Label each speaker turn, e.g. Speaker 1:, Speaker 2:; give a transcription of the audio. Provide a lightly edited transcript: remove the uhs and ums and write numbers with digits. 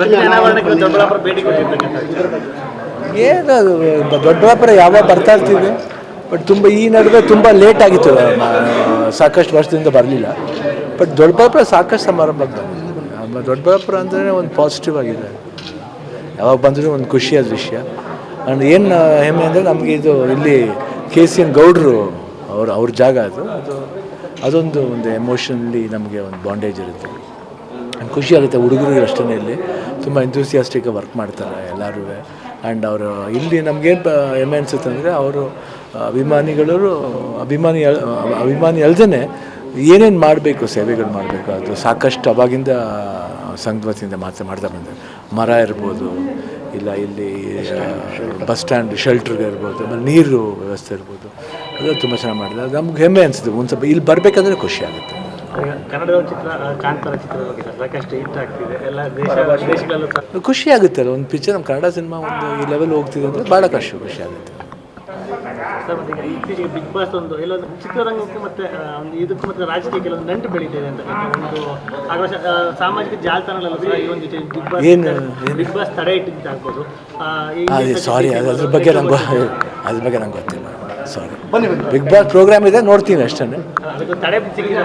Speaker 1: ದೊಡ್ಡಬಳ್ಳಾಪುರ ಭೇಟಿ ಕೊಟ್ಟಿರ್ತಕ್ಕಂಥ
Speaker 2: ಏನದು ದೊಡ್ಡಬಳ್ಳಾಪುರ ಯಾವಾಗ ಬರ್ತಾ ಇರ್ತೀವಿ, ಬಟ್ ತುಂಬ ಈ ನಡುವೆ ತುಂಬ ಲೇಟ್ ಆಗಿತ್ತು, ಸಾಕಷ್ಟು ವರ್ಷದಿಂದ ಬರಲಿಲ್ಲ. ಬಟ್ ದೊಡ್ಡಬಳ್ಳಾಪುರ ಸಾಕಷ್ಟು ಸಮಾರಂಭಕ್ಕೆ ಬಂದಿದೆ. ದೊಡ್ಡಬಳ್ಳಾಪುರ ಅಂದರೆ ಒಂದು ಪಾಸಿಟಿವ್ ಆಗಿದೆ, ಯಾವಾಗ ಬಂದರೂ ಒಂದು ಖುಷಿಯಾದ ವಿಷಯ. ಆ್ಯಂಡ್ ಏನು ಹೆಮ್ಮೆ ಅಂದರೆ ನಮಗೆ ಇದು ಇಲ್ಲಿ KCN ಗೌಡರು ಅವ್ರ ಜಾಗ ಅದೊಂದು ಎಮೋಷನಲಿ ನಮಗೆ ಒಂದು ಬಾಂಡೇಜ್ ಇರುತ್ತೆ. ಖುಷಿ ಆಗುತ್ತೆ. ಹುಡುಗರು ಅಷ್ಟೇ ಇಲ್ಲಿ ತುಂಬ ಎಂಥೂಸಿಯಾಸ್ಟಿಕ್ ವರ್ಕ್ ಮಾಡ್ತಾರೆ ಎಲ್ಲರೂ. ಆ್ಯಂಡ್ ಅವರು ಇಲ್ಲಿ ನಮಗೇನು ಹೆಮ್ಮೆ ಅನಿಸುತ್ತೆ ಅಂದರೆ ಅವರು ಅಭಿಮಾನಿ ಅಲ್ದೇ ಏನೇನು ಮಾಡಬೇಕು, ಸೇವೆಗಳು ಮಾಡಬೇಕು, ಅದು ಸಾಕಷ್ಟು ಅವಾಗಿಂದ ಸಂಘದ ವತಿಯಿಂದ ಮಾಡ್ತಾ ಬಂದರೆ ಮರ ಇರ್ಬೋದು, ಇಲ್ಲ ಇಲ್ಲಿ ಬಸ್ ಸ್ಟ್ಯಾಂಡ್ ಶೆಲ್ಟ್ರಿಗೆ ಇರ್ಬೋದು, ಆಮೇಲೆ ನೀರು ವ್ಯವಸ್ಥೆ ಇರ್ಬೋದು, ಅದು ತುಂಬ ಚೆನ್ನಾಗಿ ಮಾಡಿದೆ. ಅದು ನಮ್ಗೆ ಹೆಮ್ಮೆ ಅನಿಸುತ್ತೆ. ಒಂದು ಸ್ವಲ್ಪ ಇಲ್ಲಿ ಬರಬೇಕಂದ್ರೆ ಖುಷಿ ಆಗುತ್ತೆ.
Speaker 1: ಕನ್ನಡದ ಚಿತ್ರ ಕಾಂತಾರ ಚಿತ್ರದ ಬಗ್ಗೆ ಸಾಕಷ್ಟು ಹಿಟ್ ಆಗ್ತಿದೆ, ಎಲ್ಲ ದೇಶಗಳಲ್ಲೂ
Speaker 2: ಖುಷಿ ಆಗುತ್ತೆ ಅಲ್ಲ. ಒಂದು ಪಿಕ್ಚರ್ ನಮ್ಮ ಕನ್ನಡ ಸಿನಿಮಾ ಒಂದು ಈ ಲೆವೆಲ್ ಹೋಗ್ತಿದೆ ಅಂದರೆ ಭಾಳ ಖುಷಿ ಆಗುತ್ತೆ.
Speaker 1: ಸರ್ ಮತ್ತೆ ಈಗ ಇತ್ತೀಚೆಗೆ ಬಿಗ್ ಬಾಸ್ ಒಂದು ಎಲ್ಲೊಂದು ಚಿತ್ರರಂಗಕ್ಕೂ ಮತ್ತು ಒಂದು ಇದಕ್ಕೂ ಮತ್ತು ರಾಜಕೀಯಕ್ಕೆ ಒಂದು ನಂಟು ಬೆಳೀತಿದೆ ಅಂತ ಒಂದು ಆಕ್ರೋಶ ಸಾಮಾಜಿಕ ಜಾಲತಾಣಗಳಲ್ಲೂ ಸಹ ಈ ಒಂದು ಬಿಗ್ ಬಾಸ್ ತಡೆ ಇಟ್ಟಿದ್ದಾಗ್ಬೋದು.
Speaker 2: ಸಾರಿ, ಅದ್ರ ಬಗ್ಗೆ ನಂಗೆ ಗೊತ್ತಿಲ್ಲ. ಸಾರಿ. ಬಿಗ್ ಬಾಸ್ ಪ್ರೋಗ್ರಾಮ್ ಇದೆ, ನೋಡ್ತೀನಿ ಅಷ್ಟೇ.
Speaker 1: ಅದಕ್ಕೆ ತಡೆ ಸಿಕ್ಕಿದೆ.